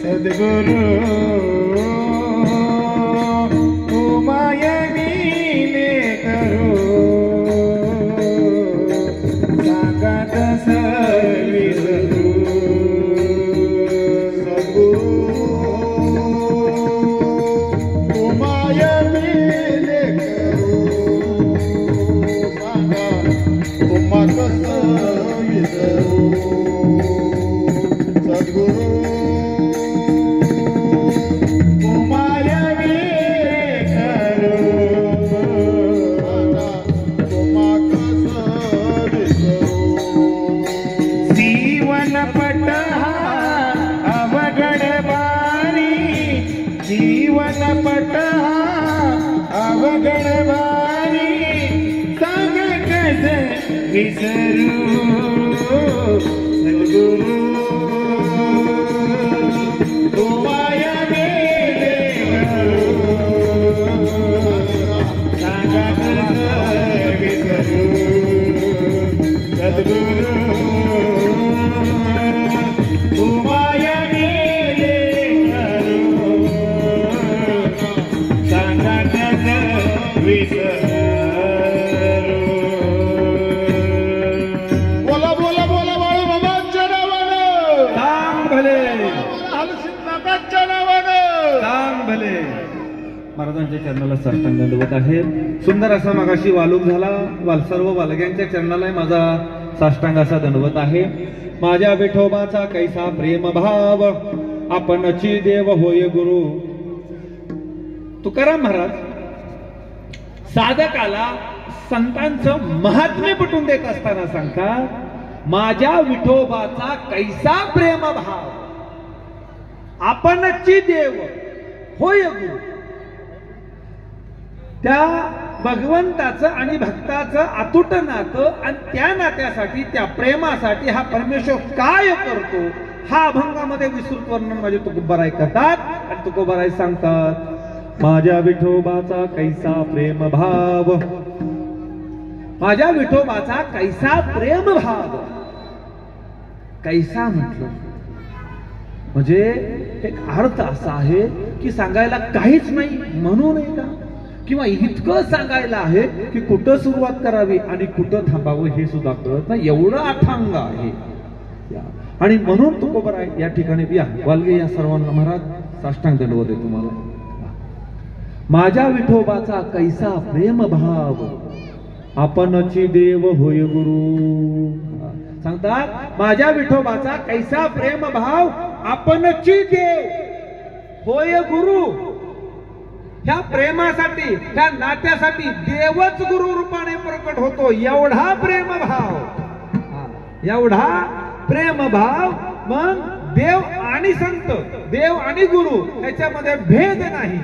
सद्गुरु उमायवीने करो सांगा कस विसरू सद्गुरु उमायवीने करो सांगा तुम्हा कस विसरू सद्गुरु जीवन पट अवगण वारी सांग कस विसरू सद्गुरु उमाया गेले सांग कस विसरू सद्गुरु उमाया बोला बोला बोला बाळू बाबांच्या नावानं सांग भले हलसिद्धनाथांच्या नावानं सांग भले. महाराजांच्या चरणाला साष्टांग दंडवत आहे. सुंदर असा मगाशी वालूक झाला. सर्व बालग्यांच्या चरणाला माझा साष्टांग असा दंडवत आहे. माझ्या विठोबाचा कैसा प्रेम भाव आपणची देव होय गुरु. तुकाराम महाराज साधकाला संतांचं महात्म्य पटवून देत असताना सांगतात माझ्या विठोबाचा कैसा प्रेम भाव आपणची देव होय गुरु. त्या भगवंताचं आणि भक्ताचं अतूट नातं आणि त्या नात्यासाठी त्या प्रेमासाठी हा परमेश्वर काय करतो हा अभंगामध्ये विस्तृत वर्णन माझे तुकोबाराय करतात. आणि तुकोबाराय सांगतात माझ्या विठोबाचा कैसा प्रेम भाव माझ्या विठोबाचा कैसा प्रेम भाव. कैसा म्हटलं म्हणजे एक अर्थ असा आहे की सांगायला काहीच नाही म्हणू नये का, किंवा इतकं सांगायला आहे की कुठं सुरुवात करावी आणि कुठं थांबावं हे सुद्धा कळत नाही, एवढं अथांग आहे. आणि म्हणून तुकोबाराय या ठिकाणी या वाल्गे या सर्वांना महाराज साष्टांग दंडवत आहे तुम्हाला. माझ्या विठोबाचा कैसा प्रेम भाव आपणची देव होय गुरु. सांगतात माझ्या विठोबाचा कैसा प्रेम भाव आपणची देव होय गुरु. ह्या प्रेमासाठी ह्या नात्यासाठी देवच गुरु रूपाने प्रकट होतो. एवढा प्रेम भाव, एवढा प्रेम भाव. मग देव आणि संत, देव आणि गुरु याच्यामध्ये भेद नाही.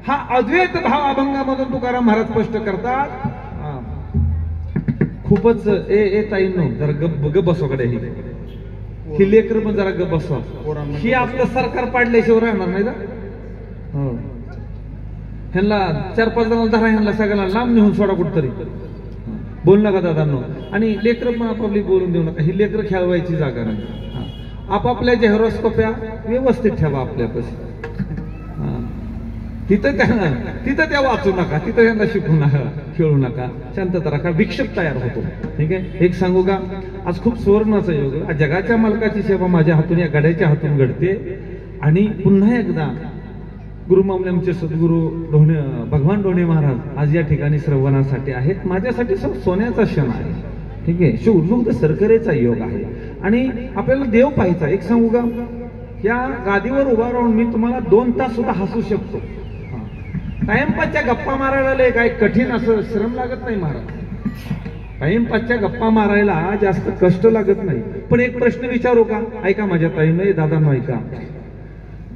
हा अद्वैत भाव अभंगामधून तुकाराम महाराज स्पष्ट करतात. खूपच ए ताईंनो जरा गप बसवाकडे ही लेकर पण जरा गप बसवा. ही आपलं सरकार पाडल्याशिवाय राहणार नाही ना. ह्यांना 4-5 जणांना धरा, ह्यांना सगळ्यांना लांब नेऊन सोडा कुठतरी. बोल नका दादांनो. आणि लेकर पण आपापली बोलून देऊ नका. ही लेकर खेळवायची जागा नाही. आपापल्या जे हॉरोस्कोप्या व्यवस्थित ठेवा आपल्यापाशी. तिथं त्या वाचू नका, तिथं यांना शिकू नका, खेळू नका, शांतता राखा. विक्षेप तयार होतो. ठीक आहे. एक सांगू का, आज खूप सुवर्णाचा योग. जगाच्या मालकाची सेवा माझ्या हातून या गड्याच्या हातून घडते. आणि पुन्हा एकदा गुरुमामले सद्गुरु भगवान डोणे महाराज आज या ठिकाणी श्रवणासाठी आहेत. माझ्यासाठी सोन्याचा क्षण आहे. ठीक आहे. शुभ सरकरेचा योग आहे. आणि आपल्याला देव पाहायचा. एक सांगू का, या गादीवर उभा राहून मी तुम्हाला 2 तास सुद्धा हसू शकतो. टाइमपासच्या गप्पा मारायला काय कठीण असं श्रम लागत नाही महाराज. टाइमपासच्या गप्पा मारायला जास्त कष्ट लागत नाही. पण एक प्रश्न विचारू का, ऐका माझ्या ताईंनो, दादांनो ऐका.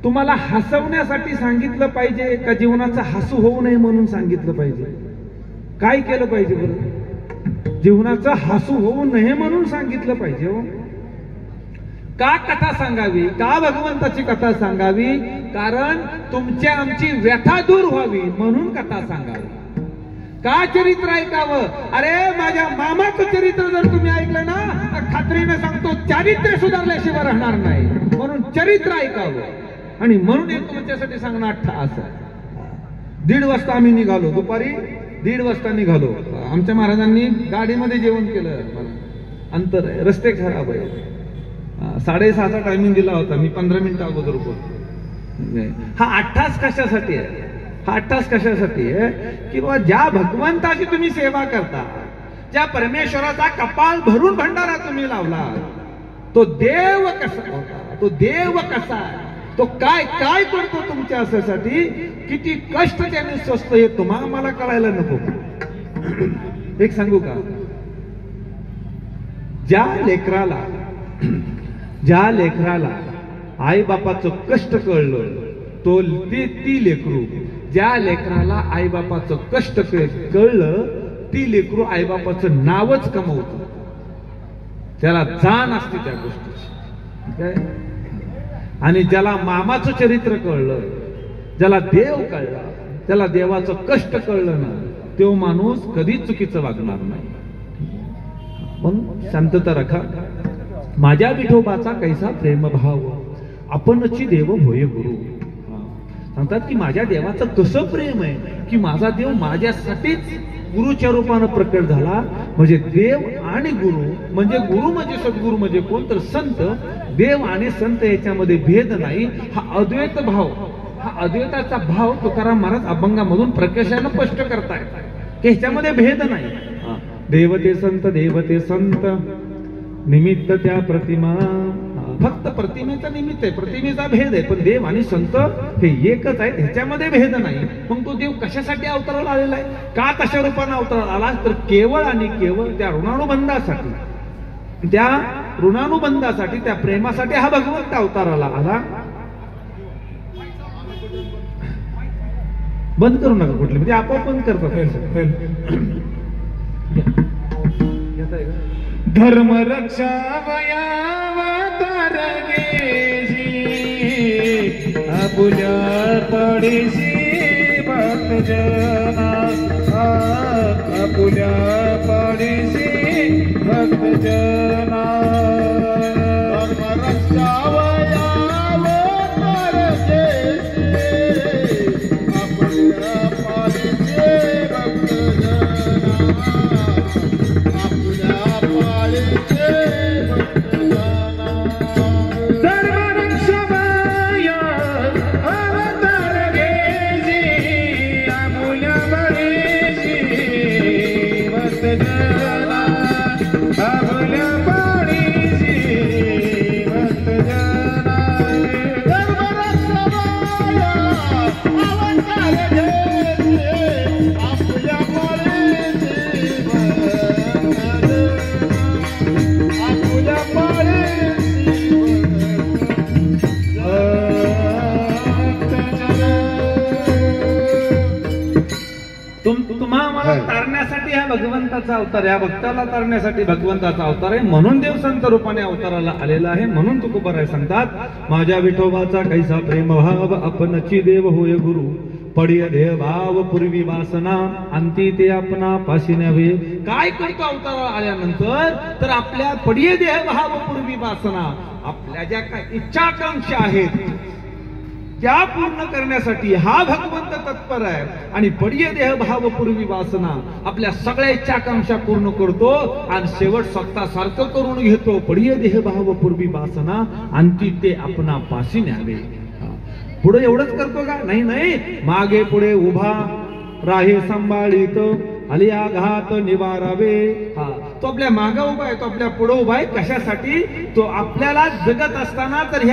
तुम्हाला हसवण्यासाठी सांगितलं पाहिजे का जीवनाचं हसू होऊ नये म्हणून सांगितलं पाहिजे? काय केलं पाहिजे बरं? जीवनाचं हसू होऊ नये म्हणून सांगितलं पाहिजे. हो का कथा सांगावी, का भगवंताची कथा सांगावी? कारण तुमची आमची व्यथा दूर व्हावी म्हणून कथा सांगावी. का चरित्र ऐकावं? अरे माझ्या मामाचं चरित्र जर तुम्ही ऐकलं ना तर खात्री खात्रीने सांगतो चारित्र्य सुधारल्याशिवाय राहणार नाही, म्हणून चरित्र ऐकावं. आणि म्हणून एक तुमच्यासाठी सांगणं असं 1:30 वाजता आम्ही निघालो, दुपारी 1:30 वाजता निघालो. आमच्या महाराजांनी गाडीमध्ये जेवण केलं. अंतर आहे, रस्ते खराब आहे. 6:30चा टायमिंग दिला होता, मी 15 मिनिटं अगोदर बोलतो. हा 8 तास कशासाठी आहे? हा 8 तास कशासाठी आहे की बाबा ज्या भगवंताची तुम्ही सेवा करता, ज्या परमेश्वराचा कपाळ भरून भंडारा तुम्ही लावला, तो देव कसा होता, तो देव कसा आहे, तो काय काय करतो तुमच्या असासाठी, किती कष्ट त्याने स्वस्त, हे तुम्हाला मला कळायला नको. एक सांगू का, ज्या लेकराला आई बापाचं कष्ट कळलं, ती लेकरू, ज्या लेकराला आई बापाचं कष्ट कळलं, ती लेकरू आई बापाचं नावच कमवतो. त्याला जाण असते त्या गोष्टीची, काय. आणि ज्याला मामाचं चरित्र कळलं, ज्याला देव कळला, त्याला देवाचं कष्ट कळलं ना, तो माणूस कधीच चुकीचं वागणार नाही. म्हणून शांतता राखा. माझ्या विठोबाचा कैसा प्रेमभाव, आपणची देव होय गुरु. सांगतात की माझ्या देवाचं कसं प्रेम आहे की माझा देव माझ्यासाठीच गुरुच्या रूपानं प्रकट झाला. म्हणजे देव आणि गुरु, म्हणजे गुरु म्हणजे सद्गुरु म्हणजे कोण तर संत. देव आणि संत याच्यामध्ये भेद नाही. हा अद्वैत भाव, हा अद्वैताचा भाव तुकाराम महाराज अभंगामधून प्रकाशानं स्पष्ट करतायत की ह्याच्यामध्ये भेद नाही. देवते संत निमित्त त्या प्रतिमा, फक्त प्रतिमेचा निमित्त आहे, प्रतिमेचा भेद आहे, पण देव आणि संत हे एकच आहेत, ह्याच्यामध्ये भेद नाही. मग तो देव कशासाठी अवतराला आलेला आहे, का तशा रूपाने अवतराला आला, तर केवळ आणि केवळ त्या ऋणानुबंधासाठी, त्या प्रेमासाठी हा भगवंत अवताराला आला. बंद करू नका कुठले, म्हणजे आपोआप बंद करतात. धर्म रक्षावयावतार गेजी, आपुल्या पाडीशी भक्तजना, आपुल्या पाडीशी भक्तजना. धर्म रक्षावयावतार गेजी, आपुल्या पाडीशी भक्तजना, तारण्यासाठी हा भगवंताचा अवतार, या भक्ताला तारण्यासाठी भगवंताचा अवतार आहे. म्हणून देव संत रूपाने अवताराला आलेला आहे. म्हणून तुकोबाराय सांगतात, माझ्या विठोबाचा कैसा प्रेमभाव, आपणची देव होय गुरु. पडिय देह भाव पूर्वी वासना, अंती ते आपणा पाशी न्यावे. काय करतो अवताराला आल्यानंतर, तर आपल्या पडिय देह भाव पूर्वी वासना, आपल्या ज्या काय इच्छाकांक्षा आहेत त्या पूर्ण करण्यासाठी हा भगवंत तत्पर आहे. आणि पडिय देह भाव पूर्वी वासना, आपल्या सगळ्या इच्छाकांक्षा पूर्ण करतो आणि शेवट स्वतः सारखं करून घेतो. पडिय देह भाव पूर्वी वासना, अंती ते आपणा पाशी न्यावे. पुढे एवढंच करतो का? नाही, मागे पुढे उभा राहे सांभाळीत, आली आघात निवारावे. तो आपल्या मागे उभा आहे, तो आपल्या पुढे उभा आहे. कशासाठी? तो आपल्याला जगत असताना तर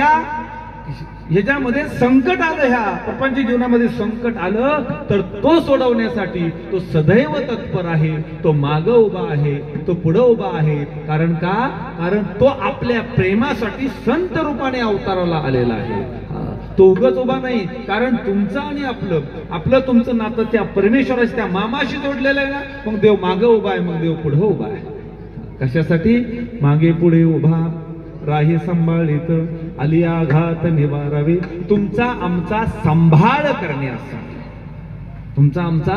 ह्याच्यामध्ये संकट आलं, ह्या प्रपंच जीवनामध्ये संकट आलं तर तो सोडवण्यासाठी तो सदैव तत्पर आहे. तो मागे उभा आहे, तो पुढे उभा आहे. कारण का? कारण तो आपल्या प्रेमासाठी संत रूपाने अवताराला आलेला आहे. तो उगाच उभा नाही. कारण तुमचं आणि आपलं तुमचं नातं त्या परमेश्वराच्या त्या मामाशी जोडलेलं आहे ना. मग देव मागे उभा आहे, मग देव पुढे उभा आहे. कशासाठी? मागे पुढे उभा राही सांभाळीत, आली आघात निवारावे. तुमचा आमचा सांभाळ करण्यासाठी, तुमचा आमचा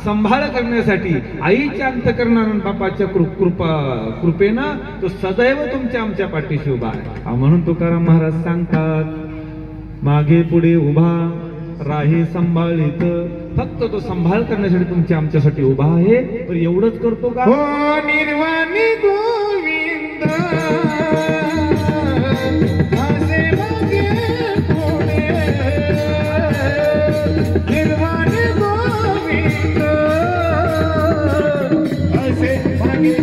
सांभाळ करण्यासाठी आईच्या अंतःकरणानं बापाच्या कृपेनं तो सदैव तुमच्या आमच्या पाठीशी उभा आहे. म्हणून तुकाराम महाराज सांगतात, मागे पुढे उभा राही सांभाळीत. फक्त तो सांभाळ करण्यासाठी तुमच्या आमच्यासाठी उभा आहे. पण एवढंच करतो का? हो निर्वाणी गोविंद असे मागे पुढे, निर्वाणी गोविंद असे मागे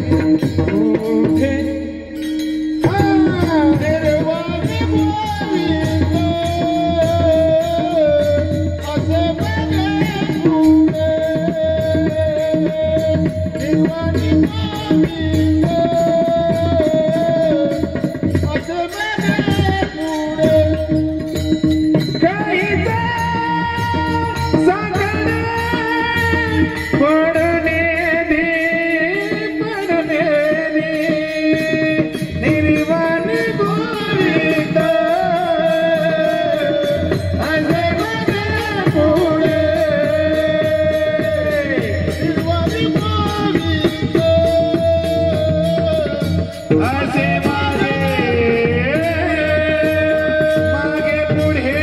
पुढे.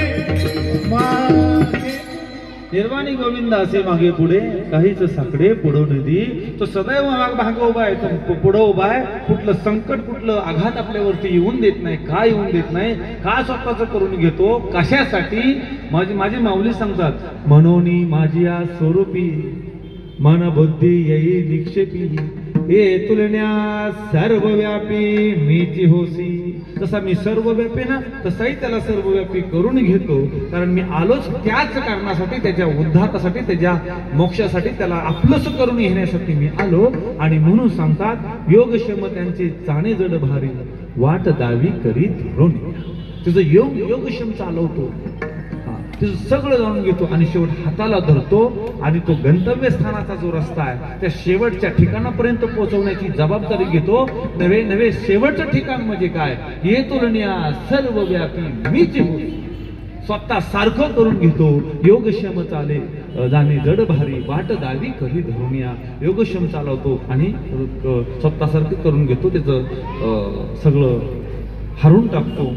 निर्वाणी गोविंद असे मागे पुढे काहीच साकडे पुढो नदी. तो सदैव मागे उभा आहे, तो पुढे उभा आहे. कुठलं संकट कुठलं आघात आपल्यावरती येऊन देत नाही. का येऊन देत नाही? का स्वतःच करून घेतो? कशासाठी? माझी माऊली सांगतात, म्हणून माझी या स्वरूपी मन बुद्धी येई निक्षेपी, ए तुलण्या सर्वव्यापी मीची होसी. जसा मी सर्वव्यापी ना, तसाही त्याला सर्वव्यापी करून घेतो. कारण मी आलोच त्याच कारणासाठी, त्याच्या उद्धारासाठी, त्याच्या मोक्षासाठी, त्याला आपलंस करून घेण्यासाठी मी आलो. आणि म्हणून सांगतात, योगक्षम त्यांचे चाणे जड भारी, वाट दावी करीत ऋणी. तुझं योगक्षम चालवतो, तिचं सगळं जाणून घेतो आणि शेवट हाताला धरतो. आणि तो गंतव्य स्थानाचा जो रस्ता आहे त्या शेवटच्या ठिकाणापर्यंत पोहोचवण्याची जबाबदारी घेतो. नवे नवे शेवटचं ठिकाण म्हणजे काय? हे तुलन्या सर्वव्यापी मीच हो, स्वतः सारखं करून घेतो. योगक्षम चाले जाणे जड भारी, वाट दावी करी धरुनिया. योगक्षम चालवतो आणि स्वतःसारखं करून घेतो, त्याचं सगळं हरून टाकतो.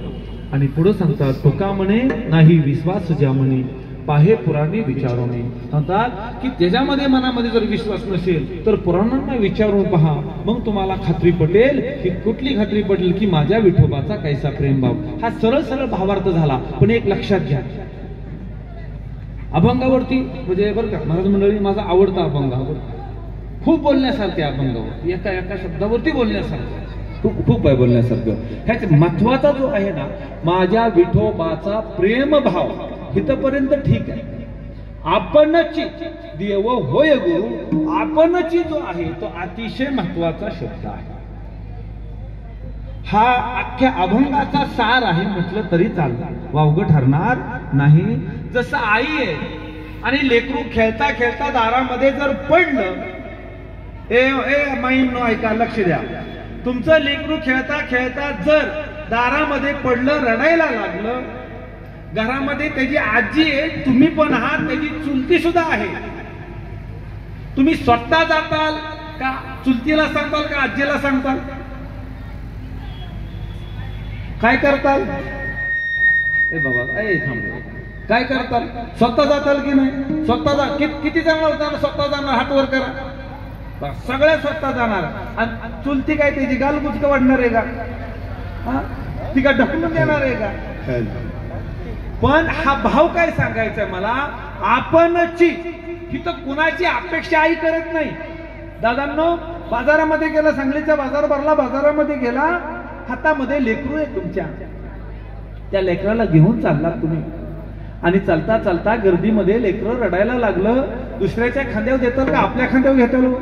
आणि पुढे सांगतात, तुका म्हणे नाही विश्वास ज्या म्हणे, पाहे पुराणे विचारोने. सांगतात की त्याच्यामध्ये मनामध्ये जर विश्वास नसेल तर पुराणांना विचारून पहा, मग तुम्हाला खात्री पटेल. की कुठली खात्री पटेल? की माझ्या विठोबाचा कैसा प्रेमभाव. हा सरळ सरळ भावार्थ झाला. पण एक लक्षात घ्या, अभंगावरती म्हणजे बरं का महाराज मंडळी, माझा आवडता अभंग, खूप बोलण्यासारखे अभंगावर, एका एका शब्दावरती बोलण्यासारखं खूप आहे बोलण्यासारखं. ह्याच महत्वाचा जो आहे ना, माझ्या विठोबाचा प्रेमभाव, इथपर्यंत ठीक आहे. आपणची देव होय गुरु, आपणची जो आहे तो अतिशय महत्वाचा शब्द आहे. हा अख्ख्या अभंगाचा सार आहे म्हटलं तरी चालतं, वावगं ठरणार नाही. जसं आई आहे आणि लेकरू खेळता खेळता दारामध्ये जर पडलं, ए माईंनो ऐका, लक्ष द्या. तुमचं लेकरू खेळता खेळता जर दारामध्ये पडलं, रडायला लागलं, घरामध्ये त्याची आजी आहे, तुम्ही पण आहात, त्याची चुलती सुद्धा आहे, तुम्ही स्वतः जाताल का चुलतीला सांगताल का आजीला सांगताल? काय करताल? ए बाबा, ए थांब, काय करताल? स्वतः जाताल की नाही? स्वतः किती जाणार होता? स्वतः जाणार, हात वर करा. सगळ्या स्वतः जाणार. आणि चुलती काय त्याची गालबुचका वाढणार आहे का? ती का ढकलून देणार आहे का? पण हा भाव काय सांगायचा मला, आपणची, ही तर कुणाची अपेक्षा आई करत नाही. दादांनो, बाजारामध्ये गेला, सांगलीचा बाजार भरला, बाजारामध्ये गेला, हातामध्ये लेकरू आहे तुमच्या, त्या लेकराला घेऊन चाललात तुम्ही. आणि चालता चालता गर्दीमध्ये लेकरं रडायला लागलं, दुसऱ्याच्या खांद्यावर देताल का आपल्या खांद्यावर घेताल?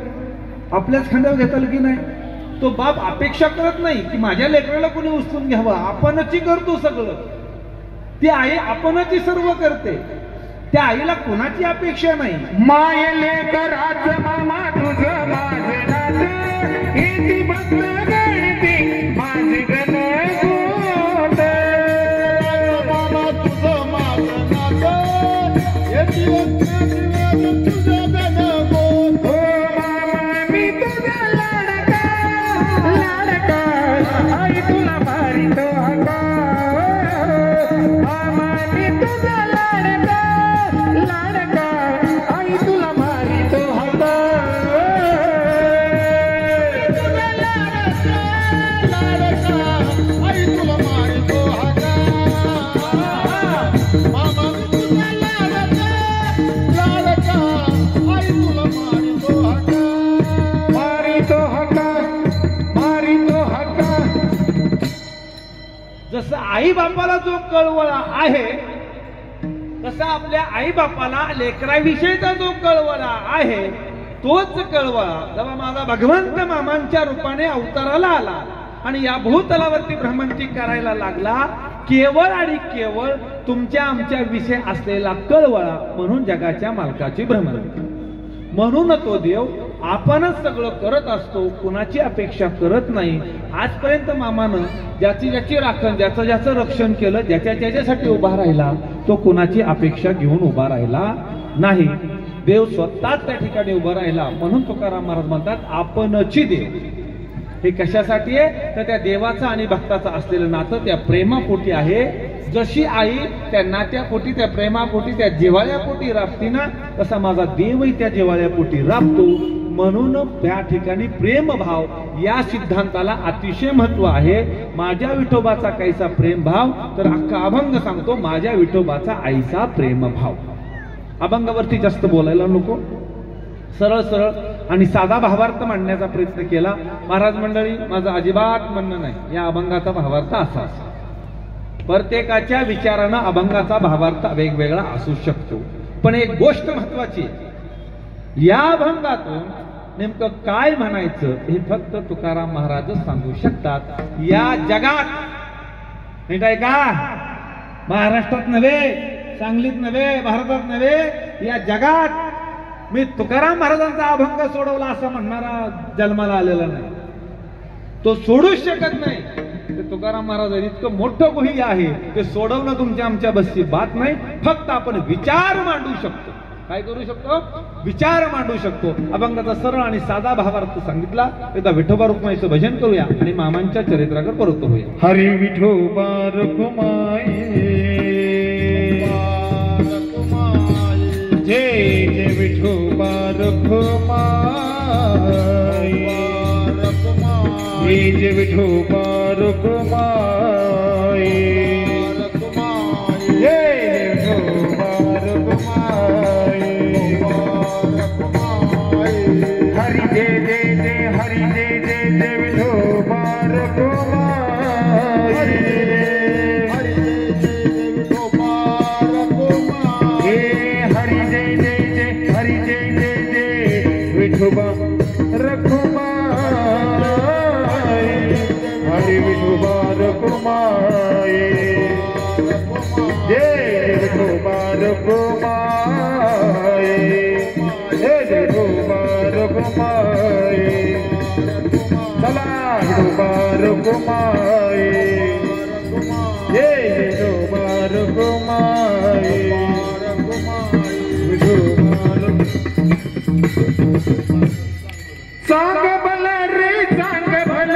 आपल्याच खांद्यावर घेताल की नाही? तो बाप अपेक्षा करत नाही की माझ्या लेकराला कोणी उचलून घ्यावं, आपणच करतो सगळं. ती आई आपणच सर्व करते, त्या आईला कोणाची अपेक्षा नाही. माय लेकराचं मामा तुझं माझे नातं, इति भक्त गणती माझे गणगोत. मामा तुझं माझं नातं, इति भक्त तुझं गणगोत. लाडका आई तुला मारितो हाका मामा मी तुझा लाडका लाडका आई तुला मारितो हाका मारितो हका मारितो हका. जसं आई बापाला जो कळवळा आहे तसा आपल्या आई बापाला लेकराविषयीचा जो कळवळा आहे तोच कळवळा जेव्हा माझा भगवंत मामांच्या रूपाने अवताराला आला आणि या भूतलावरती भ्रमंती करायला लागला, केवळ आणि केवळ तुमच्या आमच्या विषय असलेला कळवळा म्हणून जगाच्या मालकाची भ्रमंती. म्हणून तो देव आपणच सगळं करत असतो, कुणाची अपेक्षा करत नाही. आजपर्यंत मामानं ज्याची ज्याची राखण ज्याचं ज्याचं रक्षण केलं, ज्याच्या ज्याच्यासाठी उभा राहिला, तो कुणाची अपेक्षा घेऊन उभा राहिला नाही. देव स्वतःच त्या ठिकाणी उभा राहिला. म्हणून तुकाराम महाराज म्हणतात आपणची देव. हे कशासाठी आहे तर त्या देवाचं आणि भक्ताचं असलेलं नातं त्या प्रेमापोटी आहे. जशी आई त्या नात्यापोटी त्या प्रेमापोटी त्या जिव्हाळ्यापोटी राबती ना, तसा माझा देवही त्या जिव्हाळ्यापोटी राबतो. म्हणून त्या ठिकाणी प्रेमभाव या सिद्धांताला अतिशय महत्व आहे. माझ्या विठोबाचा कैसा प्रेमभाव तर अख्खा अभंग सांगतो माझ्या विठोबाचा आईचा प्रेमभाव. अभंगावरती जास्त बोलायला नको, सरळ सरळ आणि साधा भावार्थ मांडण्याचा प्रयत्न केला. महाराज मंडळी माझं अजिबात म्हणणं नाही या अभंगाचा भावार्थ असा असा. प्रत्येकाच्या विचारानं अभंगाचा भावार्थ वेगवेगळा असू शकतो. पण एक गोष्ट महत्वाची, या अभंगातून नेमकं काय म्हणायचं हे फक्त तुकाराम महाराजच सांगू शकतात. या जगात नीट आहे का, महाराष्ट्रात नव्हे, सांगलीत नव्हे, भारतात नव्हे, या जगात मी तुकाराम महाराजांचा अभंग सोडवला असं म्हणणारा जन्माला आलेला नाही. तो सोडूच शकत नाही. ते तुकाराम महाराज इतकं मोठं गुह्य आहे, ते सोडवणं तुमच्या आमच्या बसची बात नाही. फक्त आपण विचार मांडू शकतो. काय करू शकतो? विचार मांडू शकतो. अभंगाचा सरळ आणि साधा भावार्थ सांगितला. एकदा विठोबा रुक्माईचं भजन करूया आणि मामांच्या चरित्राकडे परत होऊया. हरी विठोबा रुक्माई जय जय विठोबा रुक्माई जय जय विठोबा रुक्माई जय विठोबा रुक्माई हरी जय जय जय हरी जय जय जय विठोबा रुक्माई हरी जय जय जय हरी जय जय जय विठोबा रुक्माई हरी विठोबा रुक्माई जय विठोबा रुक्माई जय विठोबा रुक्माई चला विठोबा रुक्माई जय विठोबा रुक्माई सांग भल रे सांग भल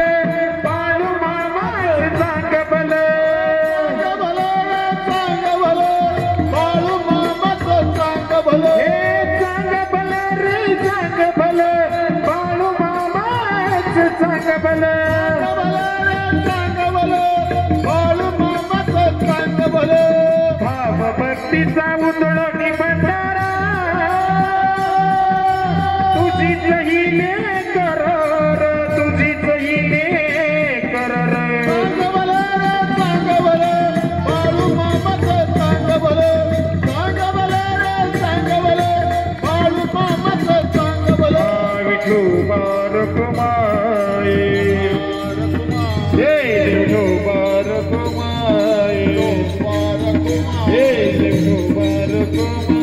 बाळू मामा सांग भल बाळू मामाचं सांग भलं हे सांग भल रे सांग भल बाळू मामाच सांग भल बाळू मामाचं सांग भलं भाव भक्तीचा उतळणी भंडारा तुझी जहिले कर तुझी जहिले कर सांग भलं बाळू मामाचं सांग भलं सांग भलं बाळू मामाचं सांग भलं विठोबा रुक्माई जय विठोबा रुक्माई जय विठोबा रुक्माई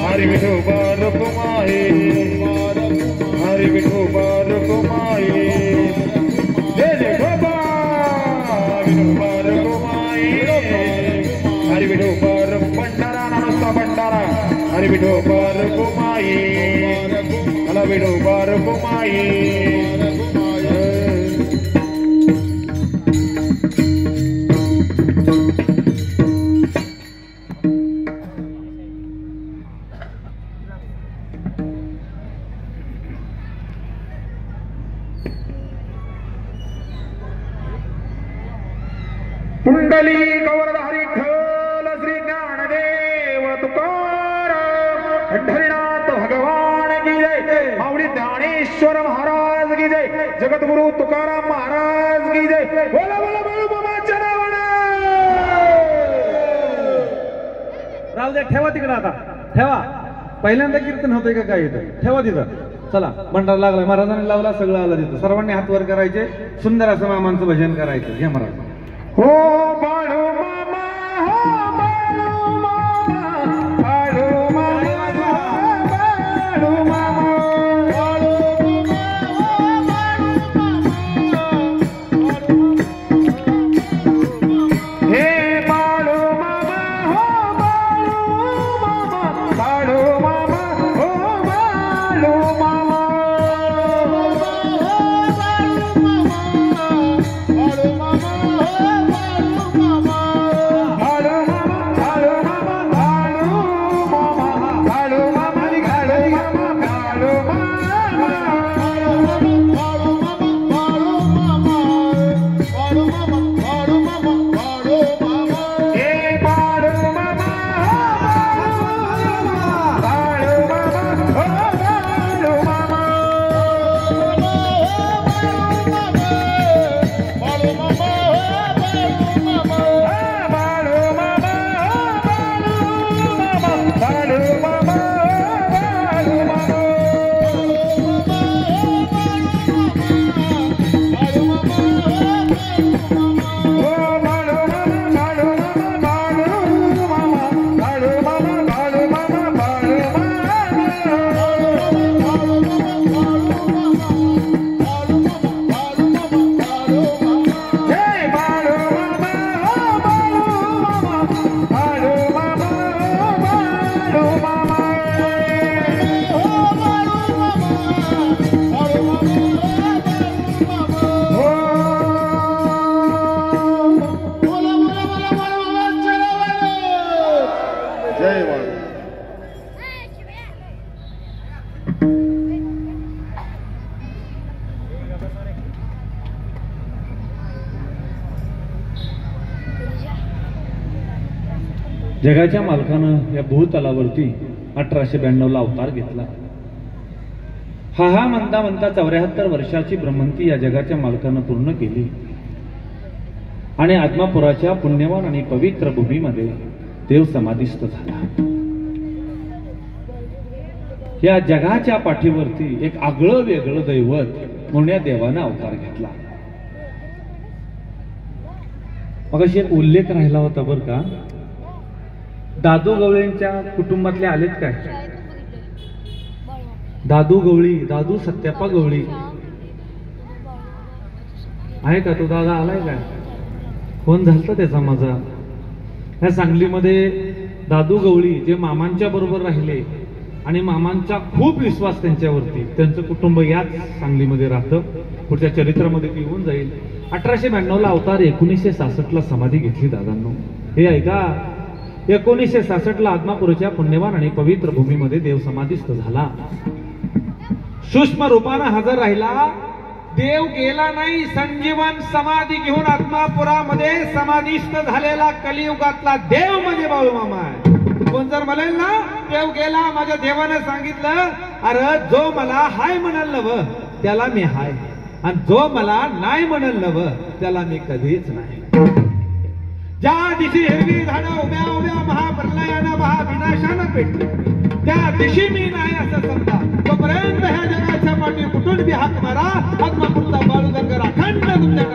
हरी विठोबा रुक्माई हरी विठोबा रुक्माई जय विठोबा विठोबा रुक्माई हरी विठोबा भंडारा नमस्ता भंडारा हरी विठोबा रुक्माई मला विठोबा रुक्माई पुंडली गौरधारी ठल श्री ज्ञानदेव तुकाराम पंढरीनाथ भगवान की जय माऊली ज्ञानेश्वर महाराज की जय जगद्गुरु तुकाराम महाराज की जय बोला बोला बाळूमामाच्या नावानं राहू द्या ठेवा तिकडे आता ठेवा पहिल्यांदा कीर्तन होतंय का काय इथं ठेवा तिथं चला भंडारा लागलाय महाराजांनी लावला सगळं आलं तिथं सर्वांनी हात वर करायचे सुंदर असं मामांचं भजन करायचं घ्या महाराज हो बाळू मामा हो बाळू मामा बाळू मामा बाळू मामा हे बाळू मामा हो बाळू मामा हो बाळू मामा जगाच्या मालकानं या भूतलावरती 1892 अवतार घेतला. हा म्हणता म्हणता 74 वर्षाची भ्रमंती या जगाच्या मालकानं पूर्ण केली आणि आदमापुराच्या पुण्यवान आणि पवित्र भूमीमध्ये देव समाधिस्थ झाला. या जगाच्या पाठीवरती एक आगळं वेगळं दैवत म्हणून या देवानं अवतार घेतला. मग अशी एक उल्लेख राहिला होता बर का, दादू गवळींच्या कुटुंबातले आलेत काय? दादू गवळी, दादू सत्याप्पा गवळी आहे का? तो दादा आलाय काय? कोण झालता त्याचा मजा? ह्या सांगलीमध्ये दादू गवळी जे मामांच्या बरोबर राहिले आणि मामांचा खूप विश्वास त्यांच्यावरती, त्यांचं कुटुंब याच सांगलीमध्ये राहतं. पुढच्या चरित्रामध्ये येऊन जाईल. 1892 अवतार, 1966 समाधी घेतली दादांनो. हे ऐका, 1966 आदमापूरच्या पुण्यवान आणि पवित्र भूमीमध्ये देव समाधिस्थ झाला. सूक्ष्म रूपानं हजर राहिला. देव गेला नाही, संजीवन समाधी घेऊन आदमापुरामध्ये समाधिस्थ झालेला कलियुगातला देव म्हणजे बाळूमामा आहे. कोण जर म्हणेल ना देव गेला, माझ्या देवानं सांगितलं, अरे जो मला हाय म्हणाल नव त्याला मी हाय, आणि जो मला नाही म्हणाल नव त्याला मी कधीच नाही. ज्या दिशी हिरवी झाडं उभ्या उभ्या महाप्रलयानं महाविनाशानं पेटली, त्या दिशी मी नाही असं समजा. तोपर्यंत ह्या जगाच्या पाठी कुठून बी हाक मारा, आत्मापुरता बाळूदंगर अखंड तुमच्या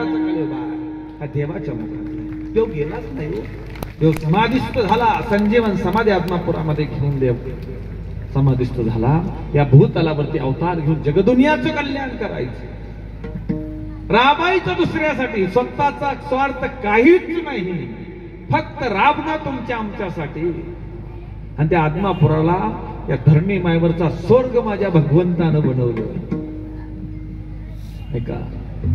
हा देवाच्या मुखात. देव गेलाच नाही, देव समाधिस्थ झाला. संजीवन समाधी आत्मापुरामध्ये घेऊन देव समाधिस्थ झाला. या भूतलावरती अवतार घेऊन जगदुनियाचं कल्याण करायचं, राबायचं दुसऱ्यासाठी. स्वतःचा स्वार्थ काहीच नाही, फक्त राबणं तुमच्या आमच्यासाठी. आणि त्या आदमापुराला, या धरणी मायवरचा स्वर्ग माझ्या भगवंतानं बनवलं. ऐका,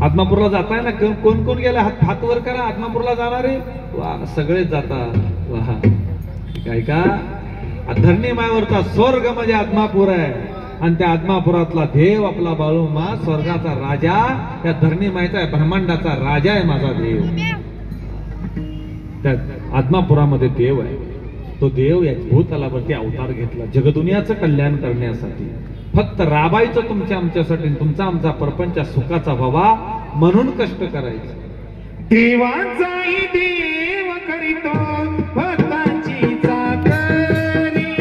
आदमापूरला जाताय ना, कोण कोण गेला? हात वर करा. आदमापूरला जाणारे वा, सगळेच जातात. वा, ऐका, धरणी मायवरचा स्वर्ग म्हणजे आदमापूर आहे. आणि त्या आदमापुरातला देव आपला बाळूमा, स्वर्गाचा राजा, या धरणी मायचा ब्रह्मांडाचा राजा आहे माझा देव. त्या आदमापुरामध्ये देव आहे. तो देव या भूतलावरती अवतार घेतला जगदुनियाचं कल्याण करण्यासाठी. फक्त राबायचं तुमच्या आमच्यासाठी, तुमचा आमचा परपंच सुखाचा व्हावा म्हणून कष्ट करायचे. देवाचाही देव करीतो भक्तांची चाकरी.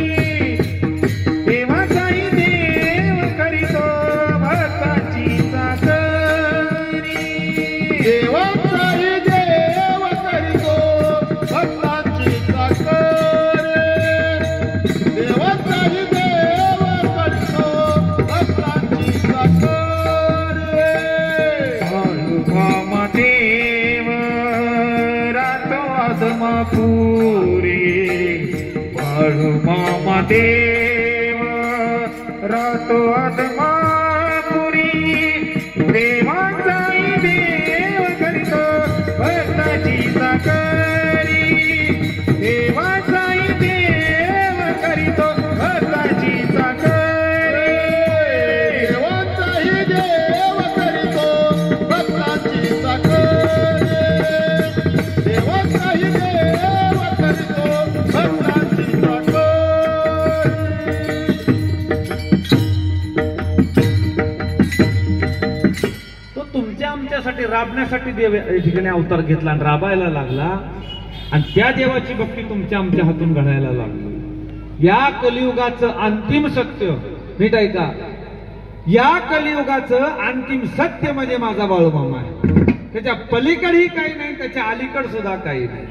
देवाचाही देव करीतो भक्तांची चाकरी. देवाचाही देव करीतो भक्तांची चाकरी. देवाचाही देव करीतो भक्तांची चाकरी. बाळूमामा देव रातो आदमापुरी. बाळूमामा देव रातो आदमापुरी. देवाचाही देव करीतो भक्ताची चाकरी. देवाचाही देव करीतो भक्ताची चाकरी. देवाचाही देव करीतो भक्तांची चाकरी. देवाचाही देव करीतो भक्तांची चाकरी. तो तुमच्या आमच्यासाठी राबण्यासाठी देव या ठिकाणी अवतार घेतला आणि राबायला लागला. आणि त्या देवाची भक्ती तुमच्या आमच्या हातून घडायला लागली. या कलियुगाचं अंतिम सत्य नीट ऐका. या कलियुगाचं अंतिम सत्य म्हणजे माझा बाळूमामा आहे. त्याच्या पलीकडेही काही नाही, त्याच्या अलीकड सुद्धा काही नाही.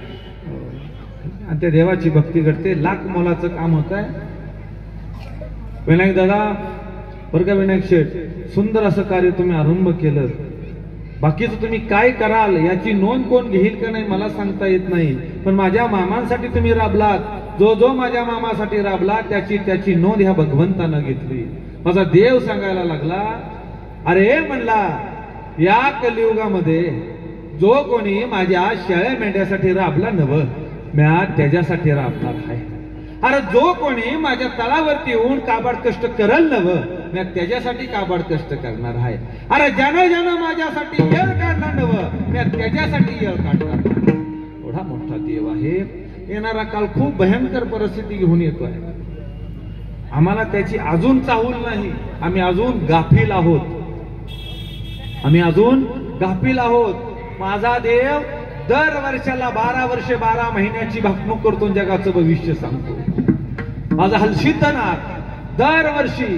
आणि त्या देवाची भक्ती घडते. लाख मोलाचं काम होत आहे. विनायक दादा बरं का, विनायक शेठ, सुंदर असं कार्य तुम्ही आरंभ केलं. बाकीचं तुम्ही काय कराल याची नोंद कोण घेईल का नाही मला सांगता येत नाही, पण माझ्या मामांसाठी तुम्ही राबलात. जो जो माझ्या मामासाठी राबला त्याची नोंद ह्या भगवंतानं घेतली. माझा देव सांगायला लागला, अरे म्हणला या कलियुगामध्ये जो कोणी माझ्या शेळ्या मेंढ्यासाठी राबला नव, म्या त्याच्यासाठी राबणार आहे. अरे जो कोणी माझ्या तळावरती येऊन काबाड कष्ट करल नव, मी त्याच्यासाठी काबाड कष्ट करणार आहे. अरे ज्यानं ज्यानं माझ्यासाठी येळ काढणार नव, मी त्याच्यासाठी येळ काढणार. एवढा मोठा देव आहे. येणारा काळ खूप भयंकर परिस्थिती घेऊन येतोय. आम्हाला त्याची अजून चाहूल नाही. आम्ही अजून गाफील आहोत. आम्ही अजून गाफील आहोत. माझा देव दर वर्षाला 12 वर्षे 12 महिन्याची भाकणूक करतो, जगाचं भविष्य सांगतो. माझा हलसिद्धनाथ दरवर्षी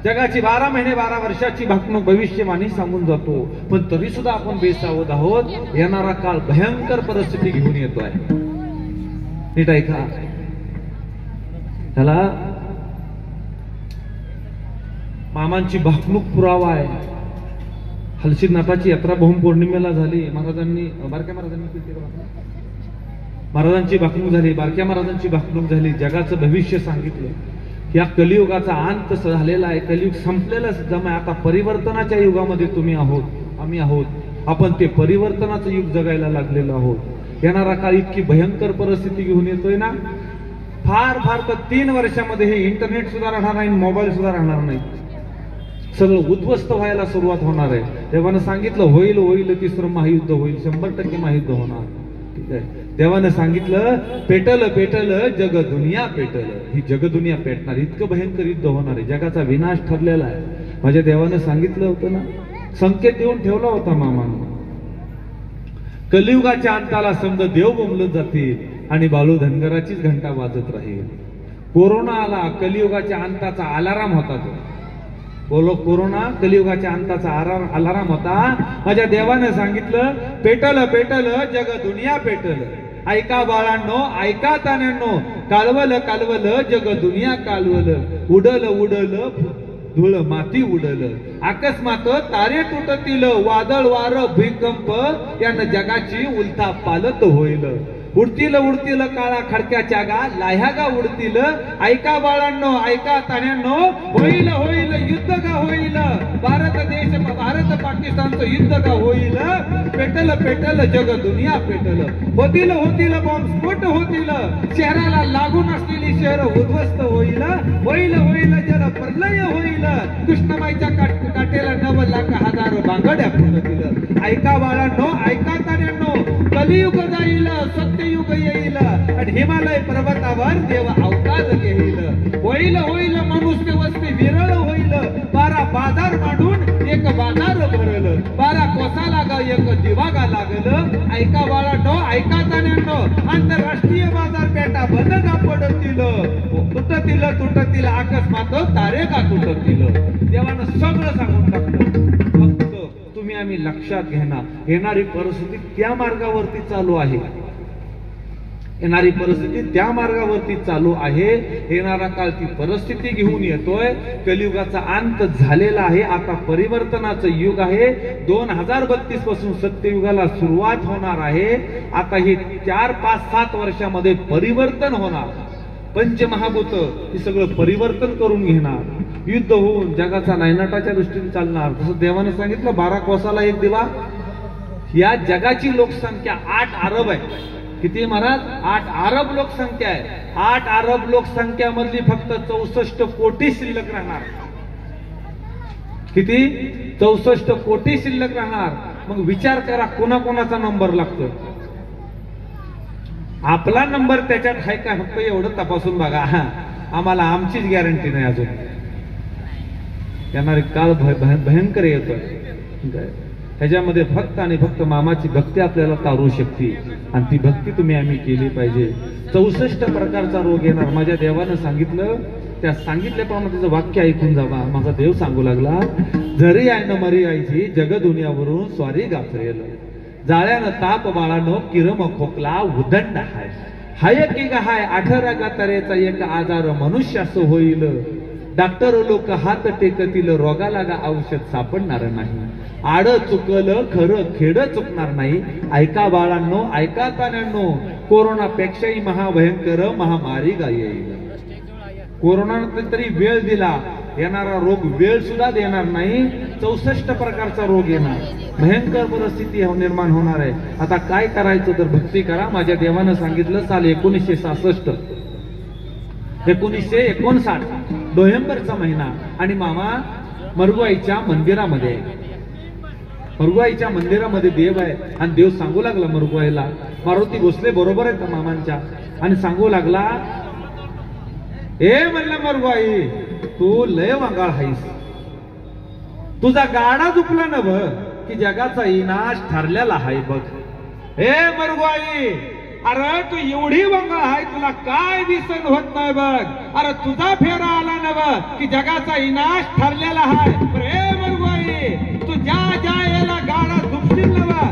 जगाची 12 महिने 12 वर्षाची भाकणूक भविष्यवाणी सांगून जातो. पण तरी सुद्धा आपण बेसावध आहोत. येणारा काळ भयंकर परिस्थिती घेऊन येतोय. नीट ऐका. त्याला मामांची भाकणूक पुरावा आहे. हलसिद्धनाथाची यात्रा बहुम पौर्णिमेला झाली. बारक्या महाराजांची भाकणूक झाली. बारक्या महाराजांची भाकणूक झाली. जगाचं भविष्य सांगितलं. या कलियुगाचा अंत झालेला आहे. कलियुग संपलेला जमा. आता परिवर्तनाच्या युगामध्ये तुम्ही आहोत, आम्ही आहोत. आपण ते परिवर्तनाचं युग जगायला लागलेलो आहोत. येणारा काळ इतकी भयंकर परिस्थिती घेऊन येतोय ना, फार फार तर 3 वर्षामध्ये हे इंटरनेट सुद्धा राहणार नाही, मोबाईल सुद्धा राहणार नाही. सगळं उद्ध्वस्त व्हायला सुरुवात होणार आहे. देवानं सांगितलं होईल होईल, तिसरं महायुद्ध होईल, 100% महायुद्ध होणार. ठीक आहे. देवानं सांगितलं पेटल पेटल जग दुनिया पेटल. ही जग दुनिया पेटणार. इतकं भयंकर युद्ध होणार आहे. जगाचा विनाश ठरलेला आहे. माझ्या देवानं सांगितलं होतं ना, संकेत देऊन ठेवला होता मामानं. कलियुगाच्या अंताला समजा देव बोंबलत जातील आणि बाळू धनगराचीच घंटा वाजत राहील. कोरोना आला, कलियुगाच्या अंताचा अलाराम होता तो. बोलो, कोरोना कलियुगाच्या अंताचा अलाराम होता. माझ्या देवानं सांगितलं पेटल पेटल जग दुनिया पेटल. ऐका बाळांनो, ऐका तान्यांनो, कालवल कालवल जग दुनिया कालवल. उडल उडल धूळ माती उडल. अकस्मात तारे तुटतील, वादळ वार भूकंप यानं जगाची उलथा पालत होईल. उडतील उडतील काळा खडक्याच्या गा, लाह्या गा उडतील. ऐका बाळांनो, ऐका तान्यांनो, होईल होईल युद्ध का होईल. भारत पाकिस्तानचं युद्ध का होईल. पेटल पेटल जग दुनिया पेटल. होतील होतील बॉम्बस्फोट होतील. शहराला लागून असलेली शहर उद्ध्वस्त होईल. होईल होईल जल प्रलय होईल. कृष्णमाईच्या काटेला 9 लाख हजार बांगड्या फुटतील. ऐका बाळांनो, ऐका तान्यांनो, कलियुग जाईल, सत्ययुग हिमालय पर्वतावर देव अवतार घेईल. होईल होईल मनुष्य वस्ती विरळ होईल. 12 बाजार मांडून एक बाजार भरल. 12 कोसाला ग एक दिवागा लागल. ऐका बाळांनो, ऐका जाण्यांनो, आंतरराष्ट्रीय बाजारपेठा बंद का पडतील. तुटतील अकस्मात तारे का तुटतील. देवानं सगळं सांगून टाकलं. फक्त तुम्ही आम्ही लक्षात घेणार येणारी परिस्थिती त्या मार्गावरती चालू आहे. येणारी परिस्थिती त्या मार्गावरती चालू आहे. येणारा काळ ती परिस्थिती घेऊन येतोय. कलियुगाचा अंत झालेला आहे. आता परिवर्तनाचं युग आहे. 2032 पासून सत्ययुगाला सुरुवात होणार आहे. आता हे 4, 5, 7 वर्षामध्ये परिवर्तन होणार. पंचमहाभूत हे सगळं परिवर्तन करून घेणार. युद्ध होऊन जगाचा नायनाटाच्या दृष्टीने चालणार. तसं देवाने सांगितलं 12 कोसाला एक दिवा. या जगाची लोकसंख्या 8 अरब आहे. किती महाराज? 8 अरब लोकसंख्या आहे. 8 अरब लोकसंख्या मधली फक्त 64 कोटी शिल्लक राहणार. किती? 64 कोटी शिल्लक राहणार. मग विचार करा कोणाकोणाचा नंबर लागतो. आपला नंबर त्याच्यात आहे का? फक्त एवढं तपासून बघा. आम्हाला आमचीच गॅरंटी नाही अजून. येणारी काळ भयंकर येतोय. ह्याच्यामध्ये फक्त आणि फक्त मामाची भक्ती आपल्याला तारू शकते. आणि ती भक्ती तुम्ही आम्ही केली पाहिजे. 64 प्रकारचा रोग येणार. माझ्या देवानं सांगितलं. त्या सांगितल्याप्रमाणे त्याचं वाक्य ऐकून जावा. माझा देव सांगू लागला, जरी आहे न मरी आईची जग दुनियावरून स्वारी गाफरेल. जाळ्यानं ताप बाळानो किरम खोकला उदंड हाय. हाय की हाय 18 गातारेचा एक आजार मनुष्यास होईल. डॉक्टर लोक हात टेकतील रोगाला गा औषध सापडणार नाही. आड चुकल खरं खेड चुकणार नाही. ऐका बाळांनो, ऐका तान्यांनो, कोरोनापेक्षाही महाभयंकर महामारी गा येईल. कोरोनानं तरी वेळ दिला. येणारा रोग वेळ सुद्धा देणार नाही. 64 प्रकारचा रोग येणार. भयंकर परिस्थिती निर्माण होणार आहे. आता काय करायचं तर भक्ती करा. माझ्या देवानं सांगितलं साल 1966 1959 नोव्हेंबरचा महिना आणि मामा मरगुआईच्या मंदिरामध्ये मरगुआईच्या मंदिरामध्ये देव आहे. आणि देव सांगू लागला मरगुआईला, मारुती भोसले बरोबर आहेत मामांच्या, आणि सांगू लागला, ए म्हणलं मरगुआई तू लय वांगाळ हाईस. तुझा गाडा झुकला न बघ की जगाचा विनाश ठरलेला आहे बघ. ए मरगुआई, अरे तू एवढी वांगाळ आहे, तुला काय दिसन होत नाही बघ. अरे तुझा फेरा आला न बघ की जगाचा विनाश ठरलेला आहे. ए मरगुआई, तू ज्या याला गाडा झुकशील न बघ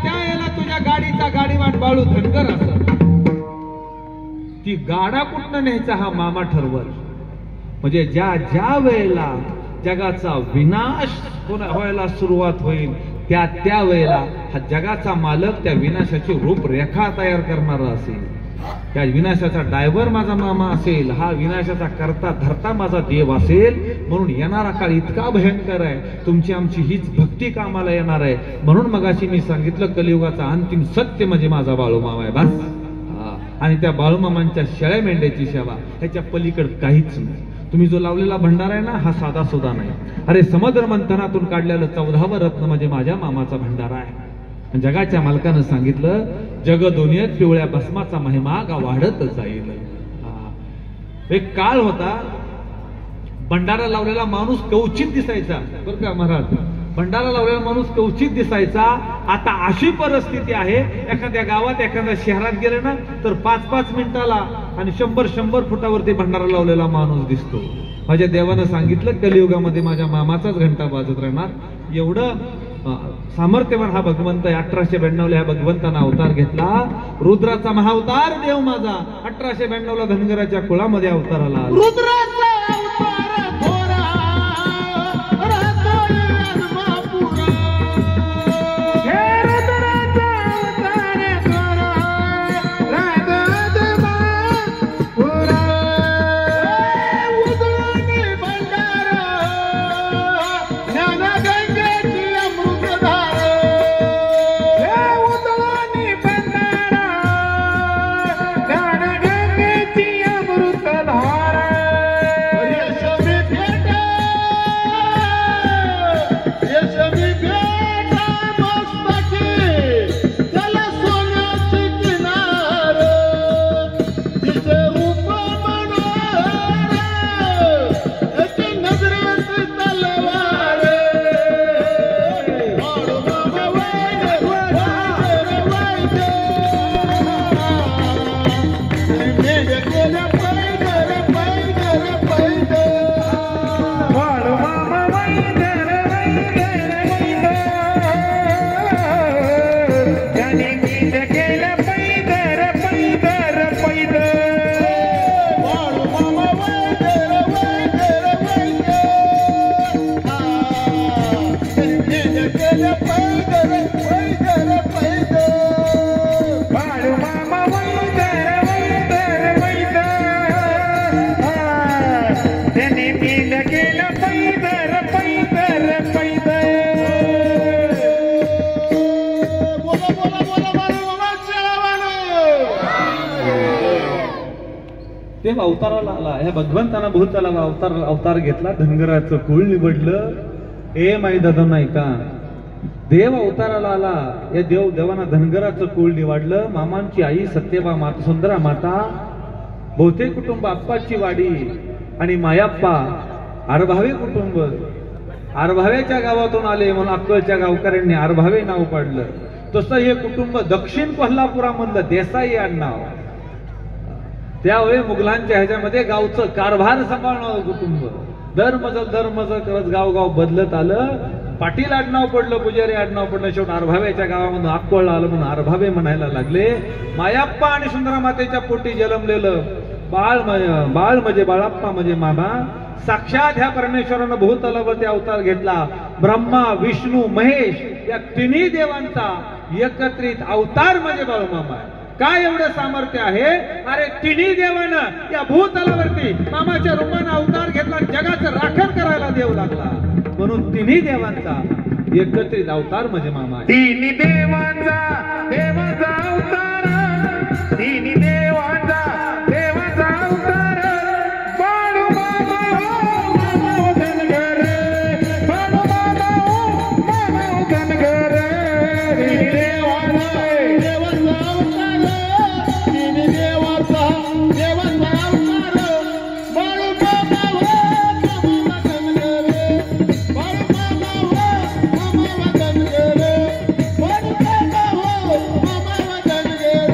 त्या याला तुझ्या गाडीचा गाडीवान बाळू धनगर असत. ती गाडा कुठनं न्यायचा हा मामा ठरवल. म्हणजे ज्या वेळेला जगाचा विनाश व्हायला सुरुवात होईल त्या वेळेला हा जगाचा मालक त्या विनाशाची रूपरेखा तयार करणारा असेल. त्या विनाशाचा ड्रायव्हर माझा मामा असेल. हा विनाशाचा करता धरता माझा देव असेल. म्हणून येणारा काळ इतका भयंकर आहे. तुमची आमची हीच भक्ती कामाला येणार आहे. म्हणून मगाशी मी सांगितलं कलियुगाचा अंतिम सत्य म्हणजे माझा बाळूमामा आहे बस. आणि त्या बाळूमामांच्या शेळ्या मेंढ्याची सेवा, ह्याच्या पलीकडे काहीच नाही. तुम्ही जो लावलेला भंडारा आहे ना, हा साधा सुद्धा नाही. अरे समुद्र मंथनातून काढलेलं 14वं रत्न म्हणजे माझ्या मामाचा भंडारा आहे. जगाच्या मालकानं सांगितलं, जग दुनियेत पिवळ्या भस्माचा महिमा का वाढत जाईल. एक काळ होता, भंडारा लावलेला माणूस कवचित दिसायचा बरं का महाराज. भंडारा लावलेला माणूस कवचित दिसायचा. आता अशी परिस्थिती आहे, एखाद्या गावात एखाद्या शहरात गेले ना तर 5-5 मिनिटाला आणि 100 फुटावरती भंडारा लावलेला माणूस दिसतो. माझ्या देवानं सांगितलं कलियुगामध्ये माझ्या मामाचाच घंटा वाजत राहणार. एवढं सामर्थ्यवान हा भगवंत. 1892 ह्या भगवंतानं अवतार घेतला. रुद्राचा महाअवतार देव माझा 1892 धनगराच्या कुळामध्ये अवताराला आला. रुद्राचा अवतार थोरा राहतोय आदमापुरा. हे रुद्राचा अवतार थोरा राहतोय आदमापुरा. उजळणी भंडारा ज्ञानगंगेची अमृतधार. हे उजळणी भंडारा ज्ञानगंगेची अमृतधार. देव अवताराला आला. ह्या भगवंतानं भूताला अवतार घेतला, धनगराचं कुळ निवडलं. ए माई दादा नाही का, देव अवताराला आला. या देवाना धनगराचं कुळ निवडलं. मामांची आई सत्यबा माता, सुंदरा माता, बहुतेक कुटुंब आप्पाची वाडी आणि मायाप्पा आरभावे कुटुंब. आरभावेच्या गावातून आले म्हणून अक्कलच्या गावकऱ्यांनी आरभावे नाव पाडलं. तसं हे कुटुंब दक्षिण कोल्हापुरामधलं देसाई आडनाव. त्यावेळी मुघलांच्या ह्याच्यामध्ये गावचं कारभार सांभाळणारं कुटुंब. दरमजल करत गाव बदलत आलं. पाटील आडनाव पडलं, पुजारी आडनाव पडलं. शेवट आरभावेच्या गावामधून अक्कोळला आलं म्हणून आरभावे म्हणायला लागले. मायाप्पा आणि सुंदरा मातेच्या पोटी जन्मलेलं बाळ म्हणजे बाळाप्पा म्हणजे मामा. साक्षात ह्या परमेश्वरानं भूतलावरती अवतार घेतला. ब्रह्मा, विष्णू, महेश या तिन्ही देवांचा एकत्रित अवतार म्हणजे बाळूमामा. काय एवढं सामर्थ्य आहे? अरे तिन्ही देवानं या भूतलावरती मामाच्या रूपानं अवतार घेतला, जगाचं राखण करायला देव लागला. म्हणून तिन्ही देवांचा एकत्रित अवतार म्हणजे मामा. तिन्ही देवांचा अवतार, तिन्ही देवांचा अवतार. बाळू मामा मामा धनगर, बाळू मामा मामा धनगर. तिन्ही देवांचा अवतार, तिन्ही देवाचा अवतार. बाळू मामा मामा धनगर, बाळू मामा धनगर, बाळू मामा धनगर.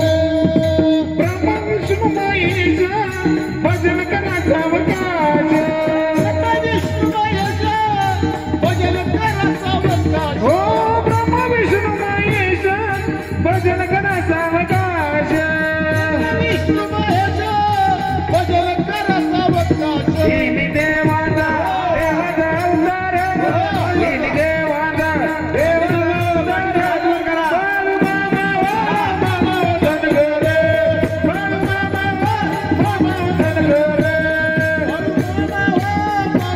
ब्रह्मा विष्णू महेश भजन करा सावकाश. विष्णू महेश भजन करा सावकाश. हो ब्रह्मा विष्णू महेश भजन करा सावकाश. विष्णू महेश भजन करा सावकाश. तिन्ही देवांचा अवतार, तिन्ही देवांचा अवतार. बाळू मामा मामा धनगर, बाळू मामा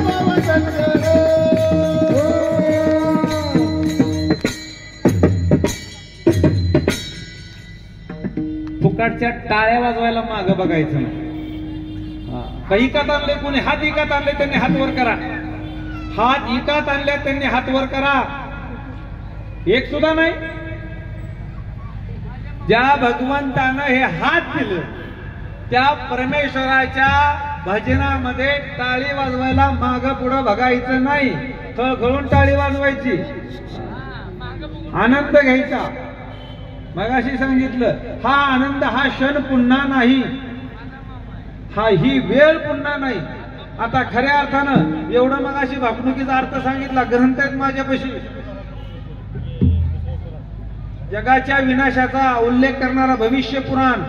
मामा धनगर. फुकाटच्या टाळ्या वाजवायला मागं बघायचं नाही. काही इकात आणले, कोणी हात इकात आणले त्यांनी हात वर करा. हात इकात आणले त्यांनी हात वर करा. एक सुद्धा नाही. ज्या भगवंतानं हे हात दिलं त्या परमेश्वराच्या भजनामध्ये टाळी वाजवायला मागं पुढं बघायचं नाही. खळखळून टाळी वाजवायची, आनंद घ्यायचा. मगाशी सांगितलं, हा आनंद हा क्षण पुन्हा नाही, ही वेळ पुन्हा नाही. आता खऱ्या अर्थानं एवढं मगाशी भाकणुकीचा अर्थ सांगितला, ग्रंथ आहेत माझ्यापाशी. जगाच्या विनाशाचा उल्लेख करणारा भविष्य पुराण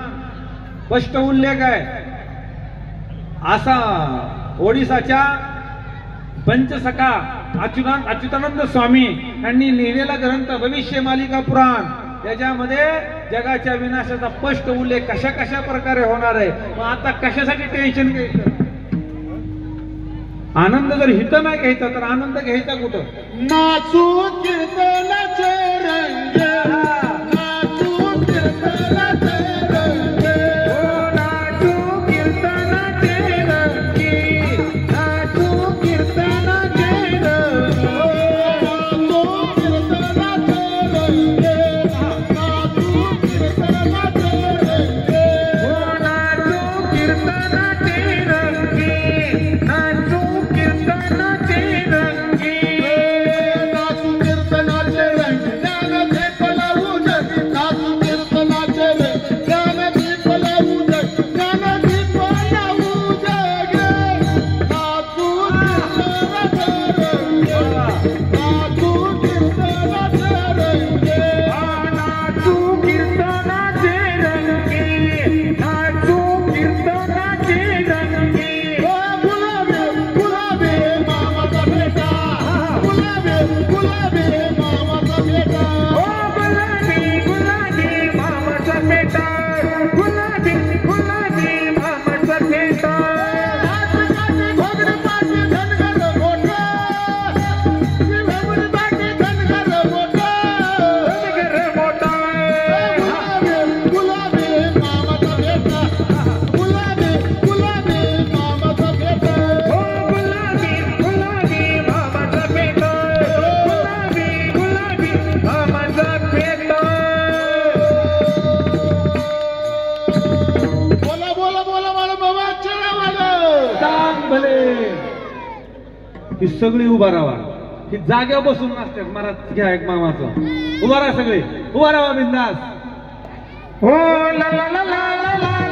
स्पष्ट उल्लेख आहे. असा ओडिसाच्या पंचसखा अच्युतानंद स्वामी यांनी लिहिलेला ग्रंथ भविष्य मालिका पुराण, त्याच्यामध्ये जगाच्या विनाशाचा स्पष्ट उल्लेख कशा कशा प्रकारे होणार आहे. मग आता कशासाठी टेन्शन घ्यायचं? आनंद जर हित नाही घ्यायचा तर आनंद घ्यायचा कुठं? नाचू कीर्तनाचे रंग, नाचू कीर्तनाचे रंग. नाचू कीर्तनाचे रंगी, नाचू कीर्तनाचे रंग. नाचू कीर्तनाचे रंग, नाचू कीर्तनाचे रंग. नाचू कीर्तनाचे रंगी, नाचू कीर्तनाचे रंगी. नाचू कीर्तनाचे रंग, ज्ञान झेपलावून सगळी उभा राहा. ही जाग्यावर बसून नसतात. मला घ्या एक मामाचं. उभा राहा सगळे, उभा राहा बिंदास. हो ला ला ला ला ला ला